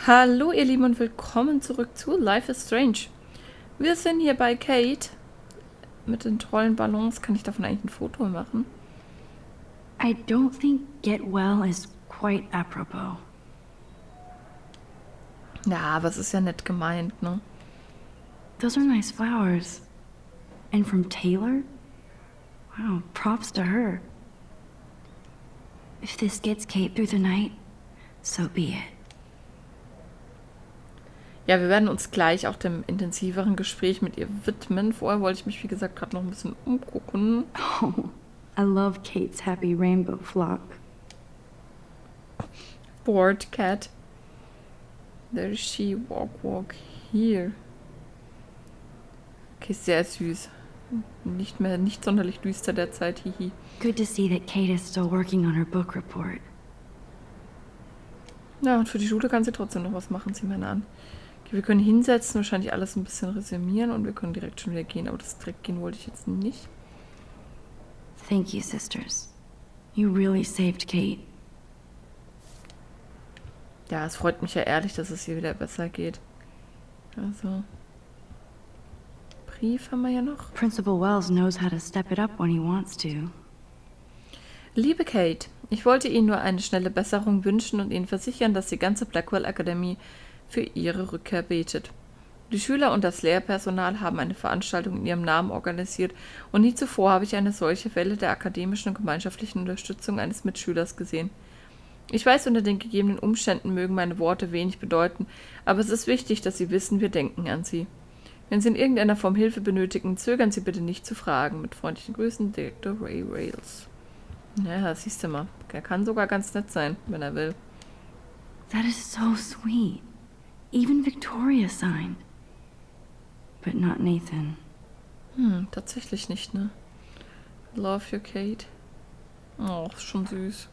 Hallo ihr Lieben und willkommen zurück zu Life is Strange. Wir sind hier bei Kate mit den tollen Ballons. Kann ich davon eigentlich ein Foto machen? I don't think get well is quite apropos. Ja, aber es ist ja nett gemeint, ne? Those are nice flowers. And from Taylor? Wow, props to her. If this gets Kate through the night, so be it. Ja, wir werden uns gleich auch dem intensiveren Gespräch mit ihr widmen. Vorher wollte ich mich, wie gesagt, gerade noch ein bisschen umgucken. Oh, I love Kate's happy rainbow flock. Bored cat. There she walk here. Okay, sehr süß. Nicht sonderlich düster derzeit, hihi. Good to see that Kate is still working on her book report. Ja, und für die Schule kann sie trotzdem noch was machen, ziehen wir an. Okay, wir können hinsetzen, wahrscheinlich alles ein bisschen resümieren und wir können direkt schon wieder gehen, aber das direkt gehen wollte ich jetzt nicht. Thank you, sisters. You really saved Kate. Ja, es freut mich ja ehrlich, dass es ihr wieder besser geht. Also, Brief haben wir ja noch. Principal Wells knows how to step it up when he wants to. Liebe Kate, ich wollte Ihnen nur eine schnelle Besserung wünschen und Ihnen versichern, dass die ganze Blackwell Akademie für Ihre Rückkehr betet. Die Schüler und das Lehrpersonal haben eine Veranstaltung in Ihrem Namen organisiert und nie zuvor habe ich eine solche Welle der akademischen und gemeinschaftlichen Unterstützung eines Mitschülers gesehen. Ich weiß, unter den gegebenen Umständen mögen meine Worte wenig bedeuten, aber es ist wichtig, dass Sie wissen, wir denken an Sie. Wenn Sie in irgendeiner Form Hilfe benötigen, zögern Sie bitte nicht zu fragen. Mit freundlichen Grüßen, Direktor Ray Rails. Ja, siehst du mal. Er kann sogar ganz nett sein, wenn er will. That is so sweet. Even Victoria signed. But not Nathan. Tatsächlich nicht, ne? Love you, Kate. Oh, ist schon süß.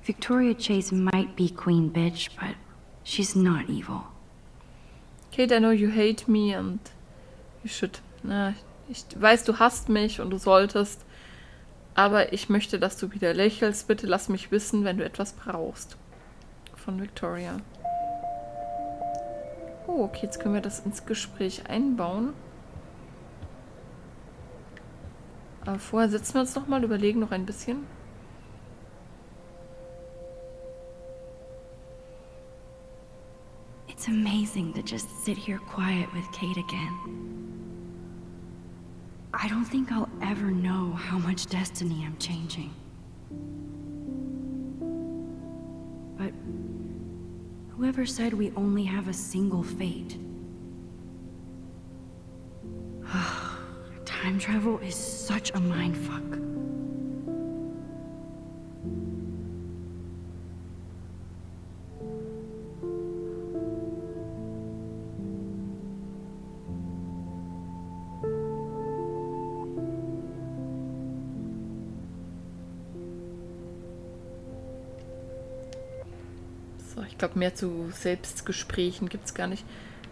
Victoria Chase might be queen bitch, but she's not evil. Kate, I know you hate me and you should. Na, ich weiß, du hasst mich und du solltest. Aber ich möchte, dass du wieder lächelst. Bitte lass mich wissen, wenn du etwas brauchst. Von Victoria. Oh, okay, jetzt können wir das ins Gespräch einbauen. Aber vorher setzen wir uns noch mal, überlegen noch ein bisschen. It's amazing to just sit here quiet with Kate again. I don't think I'll ever know how much destiny I'm changing. But whoever said we only have a single fate? Time travel is such a mindfuck. So, ich glaube, mehr zu Selbstgesprächen gibt es gar nicht.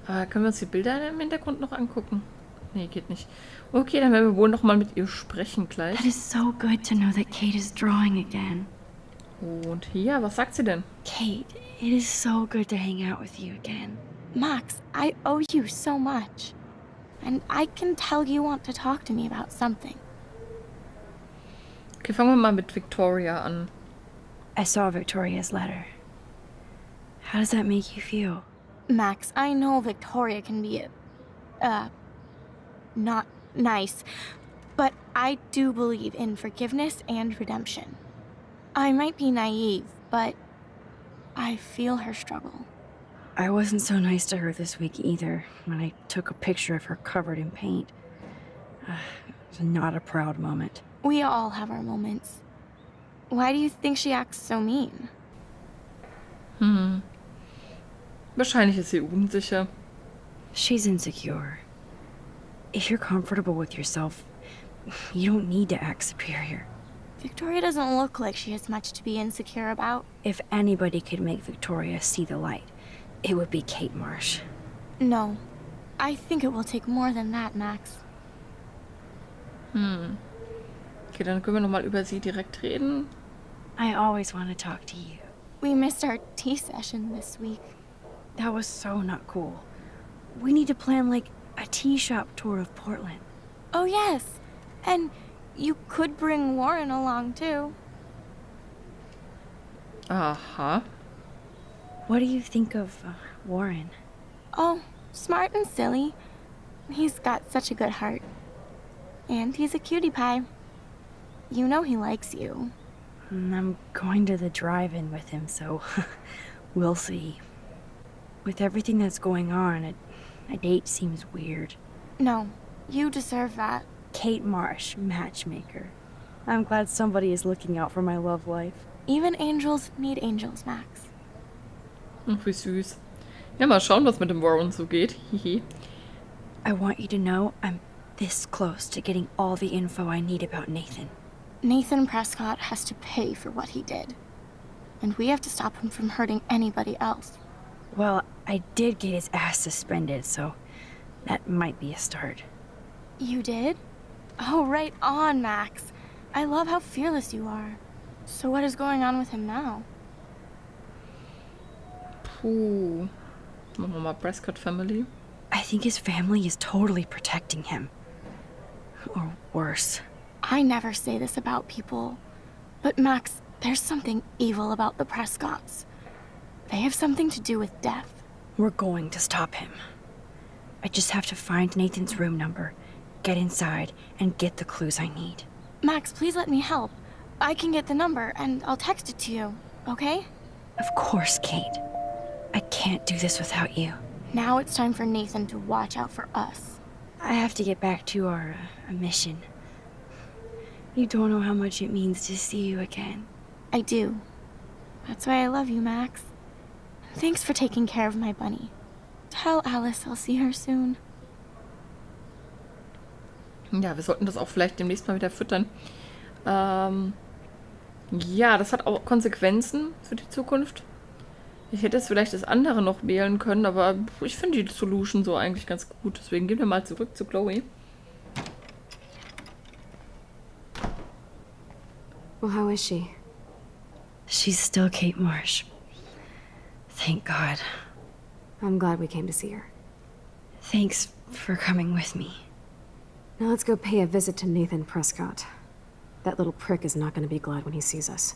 Können wir uns die Bilder im Hintergrund noch angucken? Nee, geht nicht. Okay, dann werden wir wohl noch mal mit ihr sprechen gleich. It is so good to know that Kate is drawing again. Und hier, was sagt sie denn? Kate, it is so good to hang out with you again. Max, I owe you so much. And I can tell you want to talk to me about something. Okay, fangen wir mal mit Victoria an. I saw Victoria's letter. How does that make you feel? Max, I know Victoria can be, not nice, but I do believe in forgiveness and redemption. I might be naive, but I feel her struggle. I wasn't so nice to her this week either, when I took a picture of her covered in paint. It was not a proud moment. We all have our moments. Why do you think she acts so mean? Wahrscheinlich ist sie unsicher. She's insecure. If you're comfortable with yourself, you don't need to act superior. Victoria doesn't look like she has much to be insecure about. If anybody could make Victoria see the light, it would be Kate Marsh. No. I think it will take more than that, Max. Okay, dann können wir noch mal über sie direkt reden. I always want to talk to you. We missed our tea session this week. That was so not cool. We need to plan, like, a tea shop tour of Portland. Oh, yes. And you could bring Warren along, too. Aha. What do you think of Warren? Oh, smart and silly. He's got such a good heart. And he's a cutie pie. You know he likes you. I'm going to the drive-in with him, so we'll see. With everything that's going on, a date seems weird. No, you deserve that. Kate Marsh, matchmaker. I'm glad somebody is looking out for my love life. Even angels need angels, Max. Ach, wie süß. Ja, mal schauen, was mit dem Warren so geht. Hihi. I want you to know I'm this close to getting all the info I need about Nathan. Nathan Prescott has to pay for what he did. And we have to stop him from hurting anybody else. Well, I did get his ass suspended, so that might be a start. You did? Oh, right on, Max. I love how fearless you are. So what is going on with him now? Puh. Machen wir mal Prescott Family. I think his family is totally protecting him. Or worse. I never say this about people. But Max, there's something evil about the Prescotts. They have something to do with death. We're going to stop him. I just have to find Nathan's room number, get inside, and get the clues I need. Max, please let me help. I can get the number, and I'll text it to you, okay? Of course, Kate. I can't do this without you. Now it's time for Nathan to watch out for us. I have to get back to our mission. You don't know how much it means to see you again. I do. That's why I love you, Max. Thanks for taking care of my bunny. Tell Alice I'll see her soon. Ja, wir sollten das auch vielleicht demnächst mal wieder füttern. Ja, das hat auch Konsequenzen für die Zukunft. Ich hätte jetzt vielleicht das andere noch wählen können, aber ich finde die Solution so eigentlich ganz gut. Deswegen gehen wir mal zurück zu Chloe. Well, how is she? She's still Kate Marsh. Thank God. I'm glad we came to see her. Thanks for coming with me. Now let's go pay a visit to Nathan Prescott. That little prick is not going to be glad when he sees us.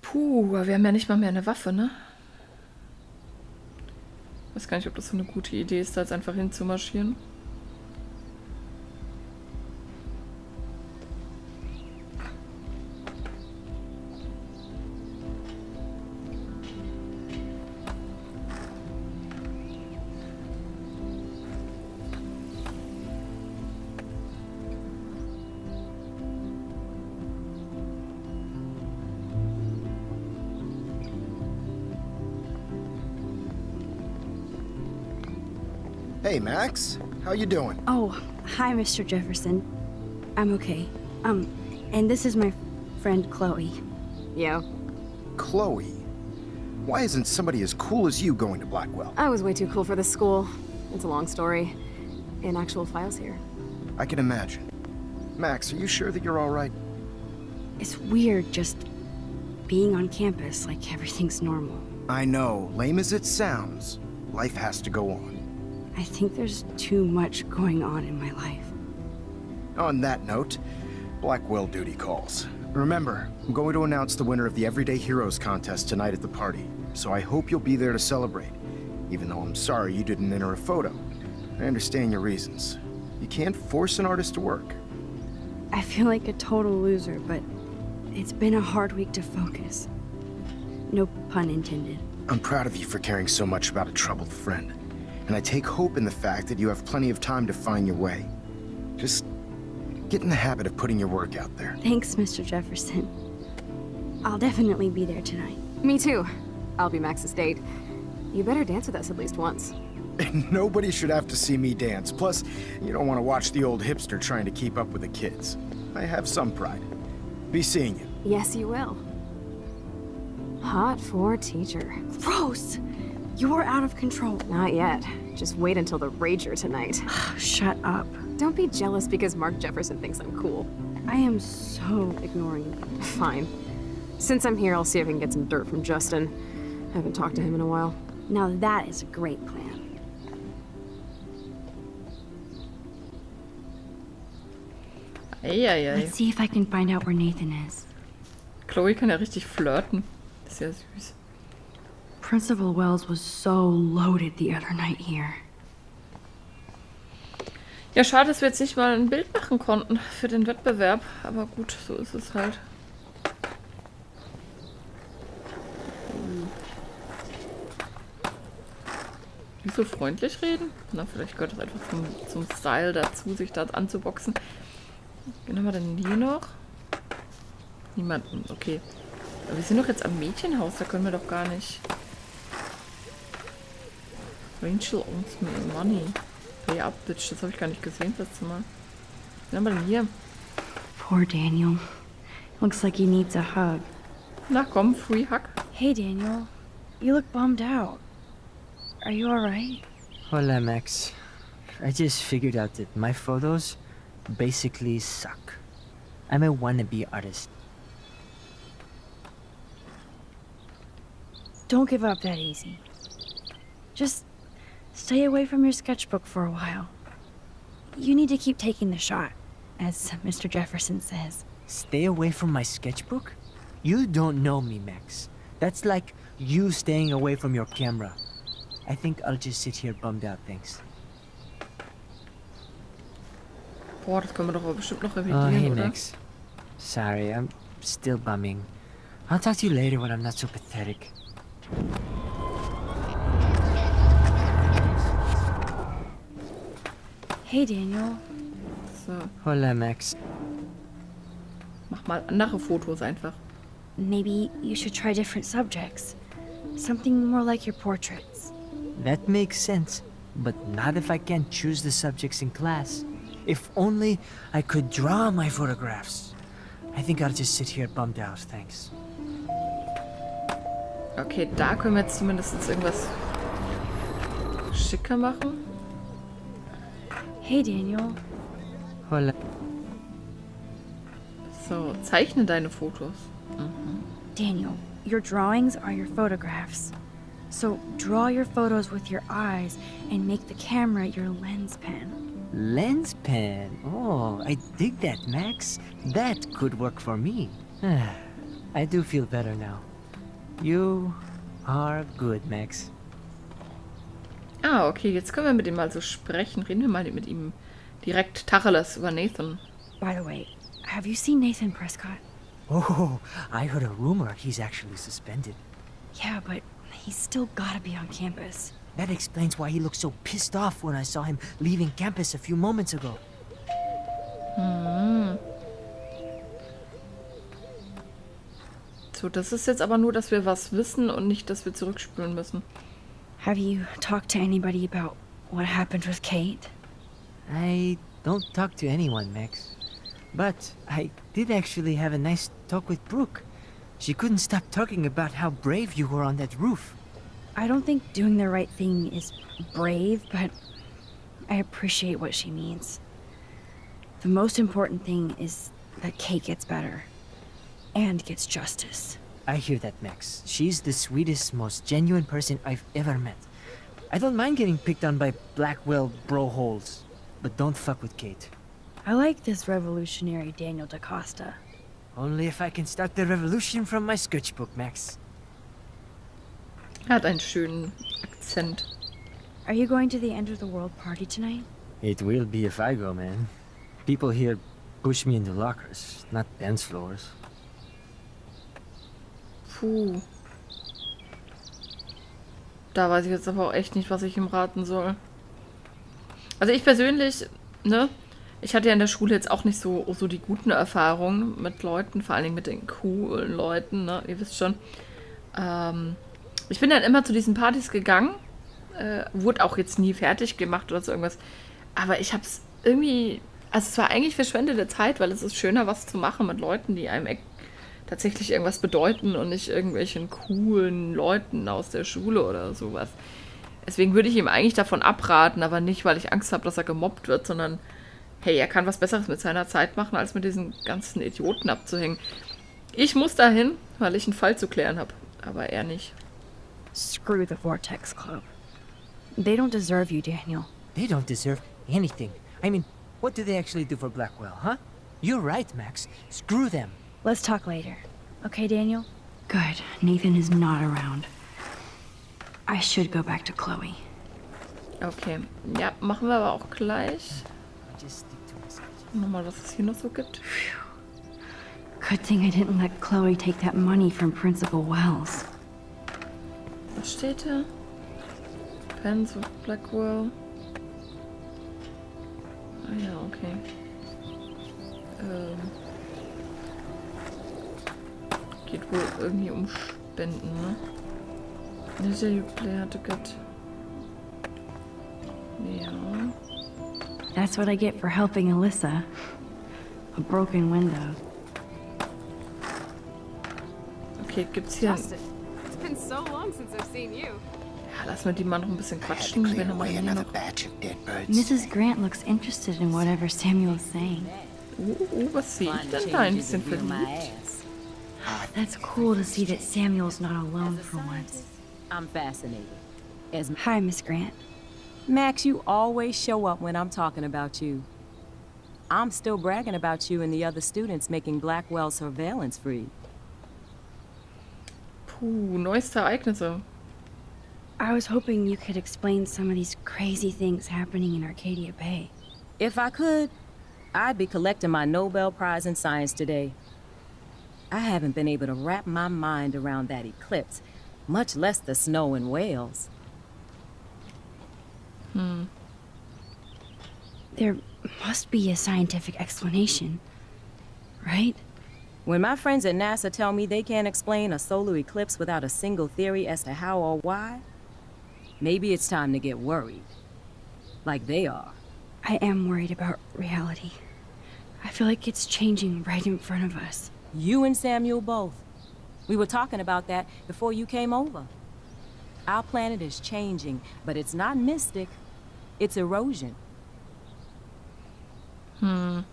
Puh, wir haben ja nicht mal mehr eine Waffe, ne? Weiß gar nicht, ob das so eine gute Idee ist, da jetzt einfach hinzumarschieren. Hey, Max. How you doing? Oh, hi, Mr. Jefferson. I'm okay. And this is my friend Chloe. Yeah, Chloe. Why isn't somebody as cool as you going to Blackwell? I was way too cool for this school. It's a long story. In actual files here. I can imagine. Max, are you sure that you're all right? It's weird just being on campus like everything's normal. I know. Lame as it sounds, life has to go on. I think there's too much going on in my life. On that note, Blackwell duty calls. Remember, I'm going to announce the winner of the Everyday Heroes contest tonight at the party, so I hope you'll be there to celebrate, even though I'm sorry you didn't enter a photo. I understand your reasons. You can't force an artist to work. I feel like a total loser, but it's been a hard week to focus. No pun intended. I'm proud of you for caring so much about a troubled friend, and I take hope in the fact that you have plenty of time to find your way. Just get in the habit of putting your work out there. Thanks, Mr. Jefferson. I'll definitely be there tonight. Me too. I'll be Max's date. You better dance with us at least once. And nobody should have to see me dance. Plus, you don't want to watch the old hipster trying to keep up with the kids. I have some pride. Be seeing you. Yes, you will. Hot for teacher. Gross! You're out of control. Not yet. Just wait until the rager tonight. Shut up. Don't be jealous because Mark Jefferson thinks I'm cool. I am so ignoring you. Fine. Since I'm here, I'll see if I can get some dirt from Justin. I haven't talked to him in a while. Now that is a great plan. Eieiei. Let's see if I can find out where Nathan is. Chloe kann ja richtig flirten. Das ist ja süß. Principal Wells was so loaded the other night here. Ja, schade, dass wir jetzt nicht mal ein Bild machen konnten für den Wettbewerb. Aber gut, so ist es halt. Nicht so freundlich reden? Na, vielleicht gehört das einfach zum Style dazu, sich da anzuboxen. Wen haben wir denn hier noch? Niemanden, okay. Aber wir sind doch jetzt am Mädchenhaus, da können wir doch gar nicht. Rachel owns money. Pay up, bitch, das habe ich gar nicht gesehen das letzte Mal. Wen haben wir denn hier? Poor Daniel. Looks like he needs a hug. Na komm, free hug. Hey Daniel, you look bummed out. Are you alright? Hola, Max. I just figured out that my photos basically suck. I'm a wannabe artist. Don't give up that easy. Just stay away from your sketchbook for a while. You need to keep taking the shot, as Mr. Jefferson says. Stay away from my sketchbook? You don't know me, Max. That's like you staying away from your camera. I think I'll just sit here bummed out, thanks. Boah, das können wir doch aber bestimmt noch Oh, revidieren, hey, oder? Max. Sorry, I'm still bumming. I'll talk to you later when I'm not so pathetic. Hey Daniel, So, Hola, Max. mach mal andere Fotos einfach. maybe you should try different subjects. Something more like your portraits. That makes sense, but not if I can't choose the subjects in class. If only I could draw my photographs. I think I'll just sit here bummed out, thanks. Okay, da können wir jetzt zumindest irgendwas schicker machen. Hey Daniel, Hola. So, zeichne deine Fotos. Daniel, your drawings are your photographs. So draw your photos with your eyes and make the camera your lens pen. Lens pen. Oh, I dig that, Max. That could work for me. I do feel better now. You are good, Max. Ah, okay, jetzt können wir mit ihm mal so sprechen. Reden wir mal mit ihm direkt Tacheles über Nathan. By the way, have you seen Nathan Prescott? Oh, I heard a rumor he's actually suspended. Yeah, but he's still gotta be on campus. That explains why he looked so pissed off when I saw him leaving campus a few moments ago. So, das ist jetzt aber nur, dass wir was wissen und nicht, dass wir zurückspülen müssen. Have you talked to anybody about what happened with Kate? I don't talk to anyone, Max. But I did actually have a nice talk with Brooke. She couldn't stop talking about how brave you were on that roof. I don't think doing the right thing is brave, but I appreciate what she means. The most important thing is that Kate gets better and gets justice. I hear that, Max. She's the sweetest, most genuine person I've ever met. I don't mind getting picked on by Blackwell bro-holes, but don't fuck with Kate. I like this revolutionary Daniel DaCosta. Only if I can start the revolution from my sketchbook, Max. Er hat einen schönen Akzent. Are you going to the end of the world party tonight? It will be if I go, man. People here push me into lockers, not dance floors. Puh. Da weiß ich jetzt aber auch echt nicht, was ich ihm raten soll. Also ich persönlich, ne? Ich hatte ja in der Schule jetzt auch nicht so die guten Erfahrungen mit Leuten, vor allen Dingen mit den coolen Leuten, ne? Ihr wisst schon. Ich bin dann immer zu diesen Partys gegangen, wurde auch jetzt nie fertig gemacht oder so irgendwas. Aber ich hab's irgendwie, also es war eigentlich verschwendete Zeit, weil es ist schöner, was zu machen mit Leuten, die einem tatsächlich irgendwas bedeuten und nicht irgendwelchen coolen Leuten aus der Schule oder sowas. Deswegen würde ich ihm eigentlich davon abraten, aber nicht, weil ich Angst habe, dass er gemobbt wird, sondern Hey, er kann was Besseres mit seiner Zeit machen, als mit diesen ganzen Idioten abzuhängen. Ich muss dahin, weil ich einen Fall zu klären habe. Aber er nicht. Screw the Vortex Club. They don't deserve you, Daniel. They don't deserve anything. I mean, what do they actually do for Blackwell, huh? You're right, Max. Screw them. Let's talk later. Okay, Daniel? Good. Nathan is not around. I should go back to Chloe. Okay. Ja, machen wir aber auch gleich. Just stick to my schedule. Nochmal, was es hier noch so gibt. Good thing I didn't let Chloe take that money from Principal Wells. Was steht da? Pens of Blackwell. Ah ja, okay. Geht wohl irgendwie um Spenden, ne? Did you play hard to get? Ja. That's what I get for helping Alyssa. A broken window. Okay, gibt's hier... Justin, it's been so long since I've seen you. Ja, lass mal die mal noch ein bisschen I had to quatschen. clear Wenn er mal away hier another noch... batch of dead birds. Mrs. Grant looks interested in whatever Samuel's saying. Was sehe ich denn da? Ein bisschen verliebt? That's cool to see that Samuel's not alone for once. I'm fascinated. As Hi, Miss Grant. Max, you always show up when I'm talking about you. I'm still bragging about you and the other students making Blackwell surveillance free. Puh, neueste Ereignisse. I was hoping you could explain some of these crazy things happening in Arcadia Bay. If I could, I'd be collecting my Nobel Prize in Science today. I haven't been able to wrap my mind around that eclipse, much less the snow in Wales. There must be a scientific explanation, right? When my friends at NASA tell me they can't explain a solar eclipse without a single theory as to how or why, maybe it's time to get worried. Like they are. I am worried about reality. I feel like it's changing right in front of us. You and Samuel both. We were talking about that before you came over. Our planet is changing, but it's not mystic. It's erosion. Mama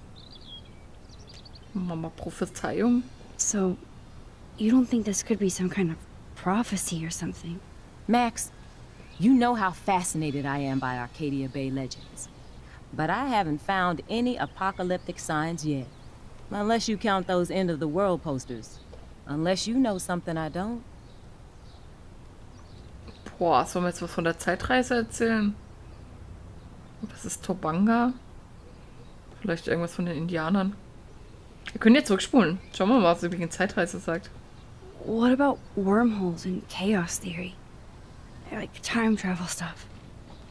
Prophezeiung. So, you don't think this could be some kind of prophecy or something? Max, you know how fascinated I am by Arcadia Bay legends. But I haven't found any apocalyptic signs yet. Unless you count those end-of-the-world posters. Unless you know something I don't. Boah, sollen wir jetzt was von der Zeitreise erzählen? Das ist Tobanga. Vielleicht irgendwas von den Indianern. Wir können jetzt zurückspulen. Schauen wir mal, was übrigens Zeitreise sagt. What about wormholes and chaos theory? Like time travel stuff.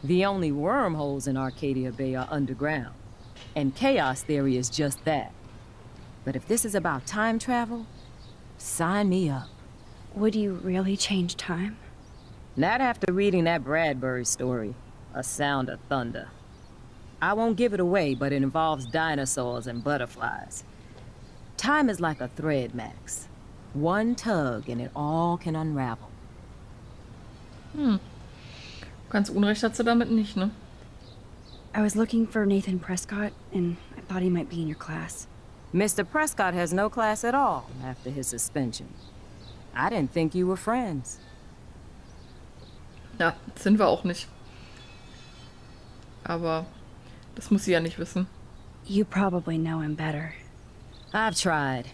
The only wormholes in Arcadia Bay are underground. And chaos theory is just that. But if this is about time travel, sign me up. Would you really change time? Not after reading that Bradbury story, A Sound of Thunder. I won't give it away, but it involves dinosaurs and butterflies. Time is like a thread, Max. One tug and it all can unravel. Ganz Unrecht hat sie damit nicht, ne? I was looking for Nathan Prescott, and I thought he might be in your class. Mr. Prescott has no class at all after his suspension. I didn't think you were friends. Ja, sind wir auch nicht. Aber das muss sie ja nicht wissen. You probably know him better. I've tried.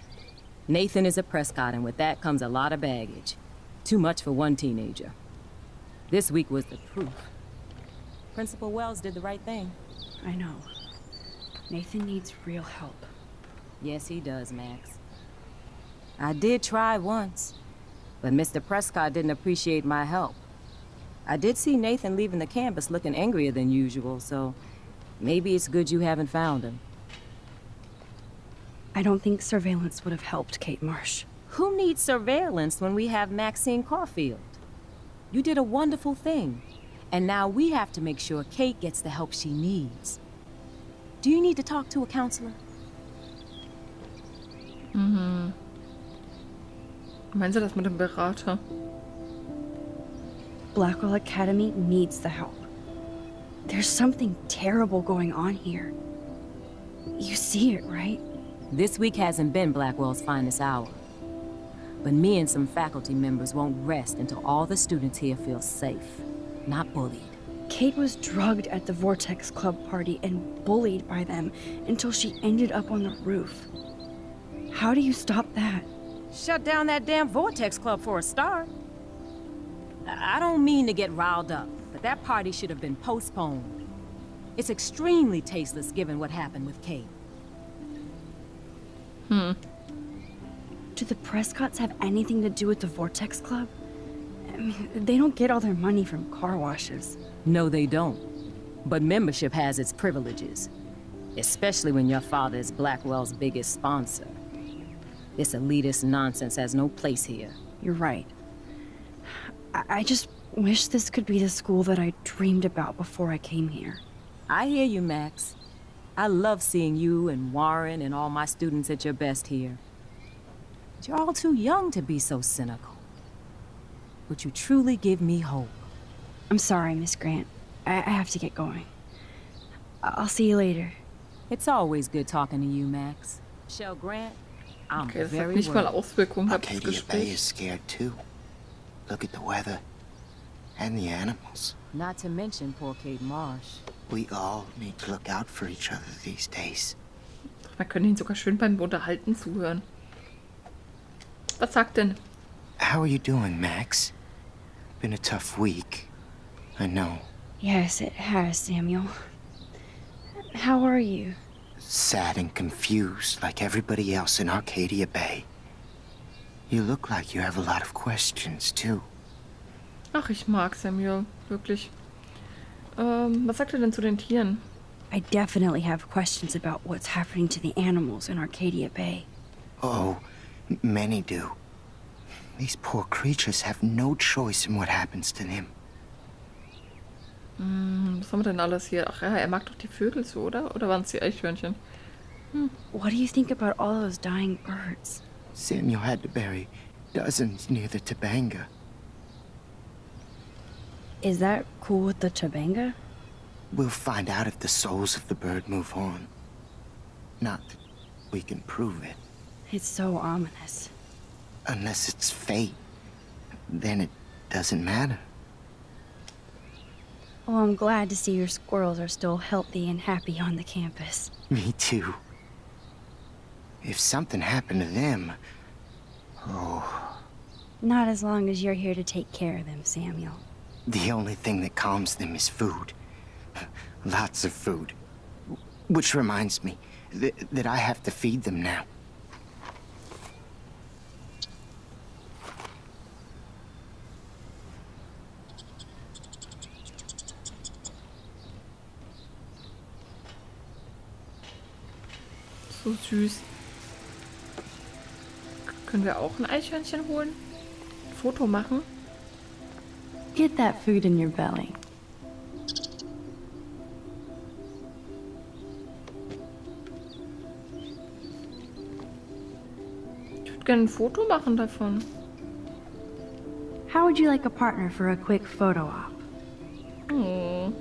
Nathan is a Prescott, and with that comes a lot of baggage. Too much for one teenager. This week was the proof. Principal Wells did the right thing. I know. Nathan needs real help. Yes, he does, Max. I did try once, but Mr. Prescott didn't appreciate my help. I did see Nathan leaving the campus looking angrier than usual, so maybe it's good you haven't found him. I don't think surveillance would have helped Kate Marsh. Who needs surveillance when we have Maxine Caulfield? You did a wonderful thing, and now we have to make sure Kate gets the help she needs. Do you need to talk to a counselor? Meinen Sie das mit dem Berater? Blackwell Academy needs the help. There's something terrible going on here. You see it, right? This week hasn't been Blackwell's finest hour. But me and some faculty members won't rest until all the students here feel safe, not bullied. Kate was drugged at the Vortex Club party and bullied by them until she ended up on the roof. How do you stop that? Shut down that damn Vortex Club for a start. I don't mean to get riled up, but that party should have been postponed. It's extremely tasteless given what happened with Kate. Do the Prescotts have anything to do with the Vortex Club? I mean, they don't get all their money from car washes. No, they don't. But membership has its privileges, especially when your father is Blackwell's biggest sponsor. This elitist nonsense has no place here. You're right. I just wish this could be the school that I dreamed about before I came here. I hear you, Max. I love seeing you and Warren and all my students at your best here. But you're all too young to be so cynical. But you truly give me hope. I'm sorry, Miss Grant. I have to get going. I'll see you later. It's always good talking to you, Max. Shell Grant, I'm Okay, das hat very nicht mal worried. Auswirkungen auf das Arcadia Bay Gespräch. is scared too. Look at the weather. And the animals. Not to mention poor Kate Marsh. We all need to look out for each other these days. Man könnte ihn sogar schön beim Unterhalten zuhören. Was sagt denn? How are you doing, Max? Been a tough week. I know. Yes, it has, Samuel. How are you? Sad and confused like everybody else in Arcadia Bay. You look like you have a lot of questions, too. Ach, ich mag Samuel. Wirklich. Was sagt er denn zu den Tieren? I definitely have questions about what's happening to the animals in Arcadia Bay. Oh, many do. These poor creatures have no choice in what happens to them. Was haben wir denn alles hier? Ach ja, er mag doch die Vögel so, oder? Oder waren es die Eichhörnchen? What do you think about all those dying birds? Samuel had to bury dozens near the Tabanga. Is that cool with the Tabanga? We'll find out if the souls of the bird move on. Not that we can prove it. It's so ominous. Unless it's fate. Then it doesn't matter. Well, I'm glad to see your squirrels are still healthy and happy on the campus. Me too. If something happened to them... Oh, Not as long as you're here to take care of them, Samuel. the only thing that calms them is food. Lots of food. Which reminds me that I have to feed them now. So süß. Können wir auch ein Eichhörnchen holen? Ein Foto machen? Get that food in your belly. Ich würde gerne ein Foto machen davon. How would you like a partner for a quick photo op? Oh.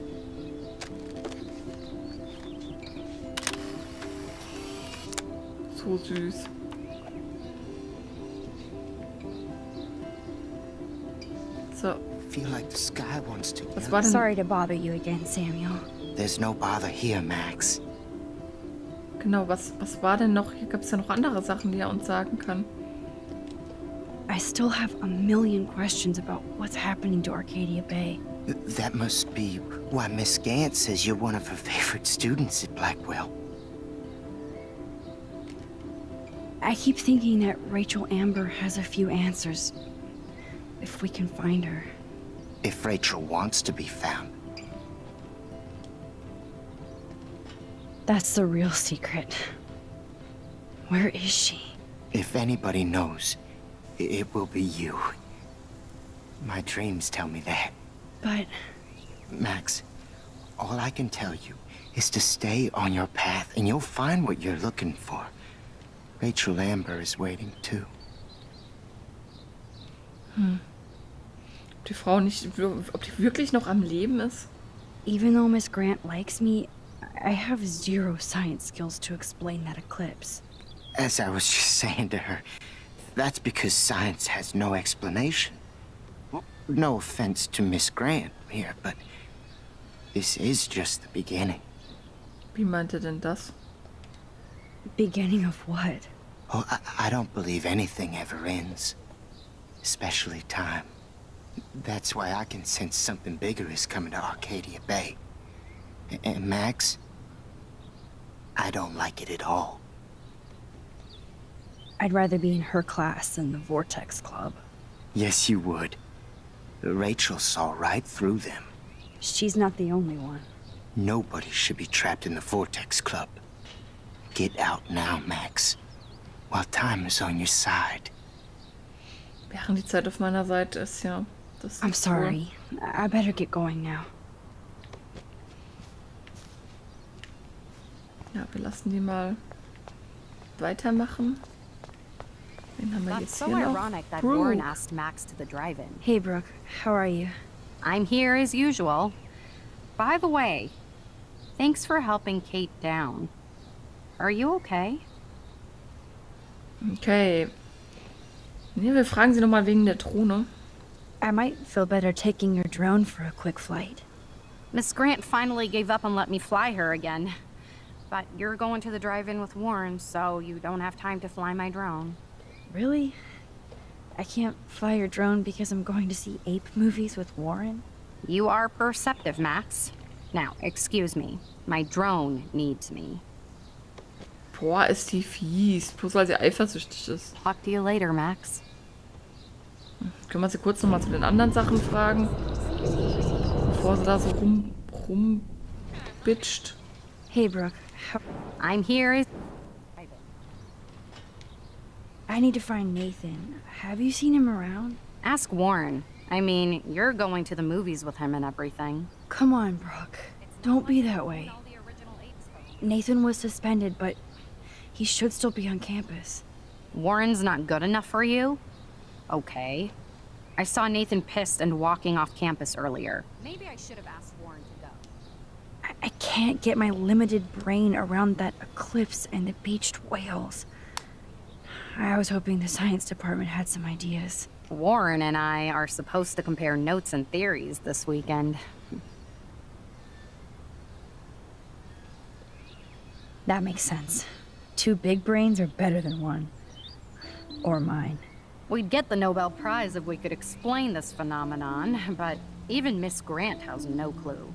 So süß. So, I feel like the sky wants to was yell. war denn? Sorry to bother you again, Samuel. There's no bother here, Max. Genau, was war denn noch? Hier gab es ja noch andere Sachen, die er uns sagen kann. I still have a million questions about what's happening to Arcadia Bay. That must be why Miss Gant says you're one of her favorite students at Blackwell. I keep thinking that Rachel Amber has a few answers. If we can find her. If Rachel wants to be found. That's the real secret. Where is she? If anybody knows, it will be you. My dreams tell me that. But Max, all I can tell you is to stay on your path and you'll find what you're looking for. Rachel Amber is waiting too. Ob die Frau nicht, ob die wirklich noch am Leben ist? even though Miss Grant likes me, I have zero science skills to explain that eclipse. As I was just saying to her, that's because science has no explanation. Well, no offense to Miss Grant here, but this is just the beginning. Wie meinte denn das? Beginning of what? Oh, I don't believe anything ever ends. Especially time. That's why I can sense something bigger is coming to Arcadia Bay. And Max, I don't like it at all. I'd rather be in her class than the Vortex Club. Yes, you would. Rachel saw right through them. She's not the only one. Nobody should be trapped in the Vortex Club. Get out now, Max. While time is on your side. Während die Zeit auf meiner Seite ist, ja. Das ist I'm cool. sorry. I better get going now. Ja, wir lassen die mal weitermachen. Wen haben wir That's jetzt so hier noch? ironic that Brooke. Warren asked Max to the drive-in. Hey, Brooke. How are you? I'm here as usual. By the way, thanks for helping Kate down. Are you okay? Okay. Nee, wir fragen sie nochmal wegen der Drohne. I might feel better taking your drone for a quick flight. Miss Grant finally gave up and let me fly her again. But you're going to the drive-in with Warren, so you don't have time to fly my drone. Really? I can't fly your drone because I'm going to see ape movies with Warren? You are perceptive, Max. Now, excuse me. My drone needs me. Boah, ist die fies. Bloß weil sie eifersüchtig ist. Talk to you later, Max. Können wir sie kurz nochmal zu den anderen Sachen fragen? Bevor sie da so rumbitscht. Hey, Brooke. I'm here. I need to find Nathan. Have you seen him around? Ask Warren. I mean, you're going to the movies with him and everything. Come on, Brooke. Don't be that way. Nathan was suspended, but he should still be on campus. Warren's not good enough for you? Okay. I saw Nathan pissed and walking off campus earlier. Maybe I should have asked Warren to go. I can't get my limited brain around that eclipse and the beached whales. I was hoping the science department had some ideas. Warren and I are supposed to compare notes and theories this weekend. That makes sense. 2 big brains are better than 1. Or mine. We'd get the Nobel Prize if we could explain this phenomenon, but even Miss Grant has no clue.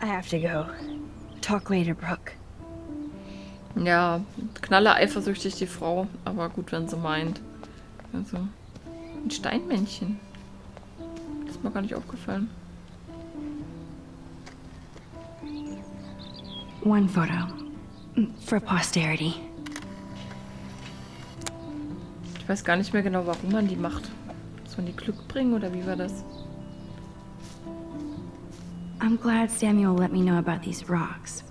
I have to go. Talk later, Brooke. Ja, knaller eifersüchtig die Frau. Aber gut, wenn sie meint. Also, ein Steinmännchen. Das ist mir gar nicht aufgefallen. One photo. For posterity. Ich weiß gar nicht mehr genau, warum man die macht. Muss man die Glück bringen oder wie war das? I'm glad Samuel let me know about these rocks.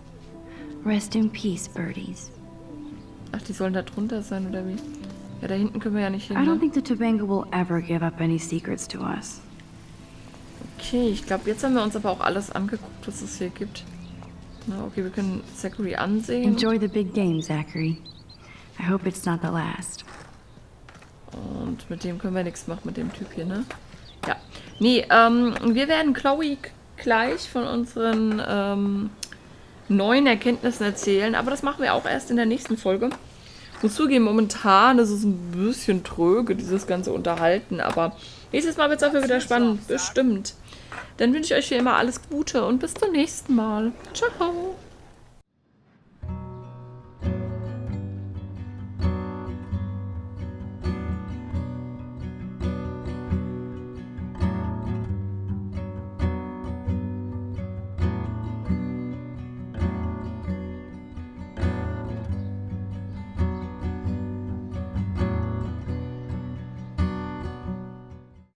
Rest in peace, birdies. Ach, die sollen da drunter sein oder wie? Ja, da hinten können wir ja nicht hin. I don't Ne? think the Tobanga will ever give up any secrets to us. Okay, ich glaube, jetzt haben wir uns aber auch alles angeguckt, was es hier gibt. Na, okay, wir können Zachary ansehen. Enjoy the big game, Zachary. I hope it's not the last. Und mit dem können wir nichts machen, mit dem Typ hier, ne? Ja. Nee, wir werden Chloe gleich von unseren neuen Erkenntnissen erzählen, aber das machen wir auch erst in der nächsten Folge. Ich muss zugeben, momentan ist es ein bisschen tröge, dieses ganze Unterhalten, aber nächstes Mal wird es dafür wieder spannend, bestimmt. Dann wünsche ich euch wie immer alles Gute und bis zum nächsten Mal. Ciao!